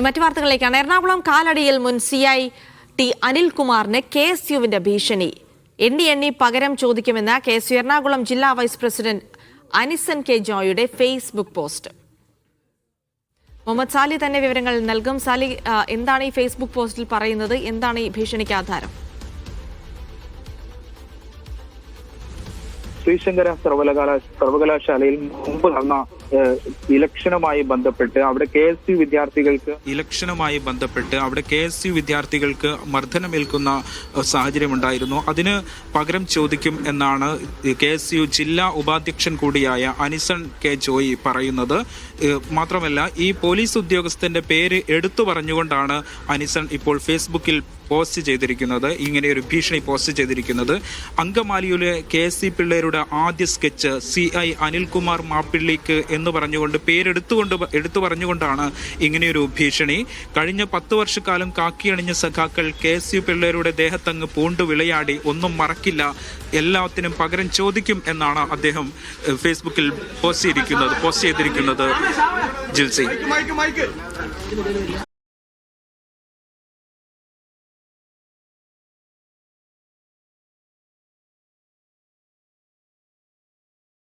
മറ്റു വാർത്തകളിലേക്കാണ്. എറണാകുളം കാലടിയിൽ മുൻ CI T അനിൽകുമാറിന് KSUവിന്റെ ഭീഷണി. എണ്ണി പകരം ചോദിക്കുമെന്ന് KSU എറണാകുളം ജില്ലാ വൈസ് പ്രസിഡന്റ് അനിസൻ K. ജോയുടെ ഫേസ്ബുക്ക് പോസ്റ്റ്. മുഹമ്മദ് സാലി തന്നെ വിവരങ്ങൾ നൽകും. സാലി, എന്താണ് ഈ ഫേസ്ബുക്ക് പോസ്റ്റിൽ പറയുന്നത്? എന്താണ് ഈ ഭീഷണിക്ക് ആധാരം? ശ്രീശങ്കര സർവകലാശാലയിൽ മുമ്പ് നടന്ന ഇലക്ഷനുമായി ബന്ധപ്പെട്ട് അവിടെ KSU വിദ്യാർത്ഥികൾക്ക് മർദ്ദനമേൽക്കുന്ന സാഹചര്യമുണ്ടായിരുന്നു. അതിന് പകരം ചോദിക്കും എന്നാണ് KSU ജില്ലാ ഉപാധ്യക്ഷൻ കൂടിയായ അനിസൺ K. ജോയി പറയുന്നത്. മാത്രമല്ല, ഈ പോലീസ് ഉദ്യോഗസ്ഥന്റെ പേര് എടുത്തു പറഞ്ഞുകൊണ്ടാണ് അനിസൺ ഇപ്പോൾ ഫേസ്ബുക്കിൽ പോസ്റ്റ് ചെയ്തിരിക്കുന്നത്, ഇങ്ങനെയൊരു ഭീഷണി പോസ്റ്റ് ചെയ്തിരിക്കുന്നത്. അങ്കമാലിയിലെ KSC പിള്ളേരുടെ ആദ്യ സ്കെച്ച് CI അനിൽകുമാർ മാപ്പിള്ളിക്ക് എന്ന് പറഞ്ഞുകൊണ്ട് എടുത്തു പറഞ്ഞുകൊണ്ടാണ് ഇങ്ങനെയൊരു ഭീഷണി. കഴിഞ്ഞ 10 വർഷക്കാലം കാക്കിയണിഞ്ഞ സഖാക്കൾ KSU പിള്ളേരുടെ ദേഹത്തങ്ങ് പൂണ്ടു വിളയാടി, ഒന്നും മറക്കില്ല, എല്ലാത്തിനും പകരം ചോദിക്കും എന്നാണ് അദ്ദേഹം ഫേസ്ബുക്കിൽ പോസ്റ്റ് ചെയ്തിരിക്കുന്നത്. ജിൽസി.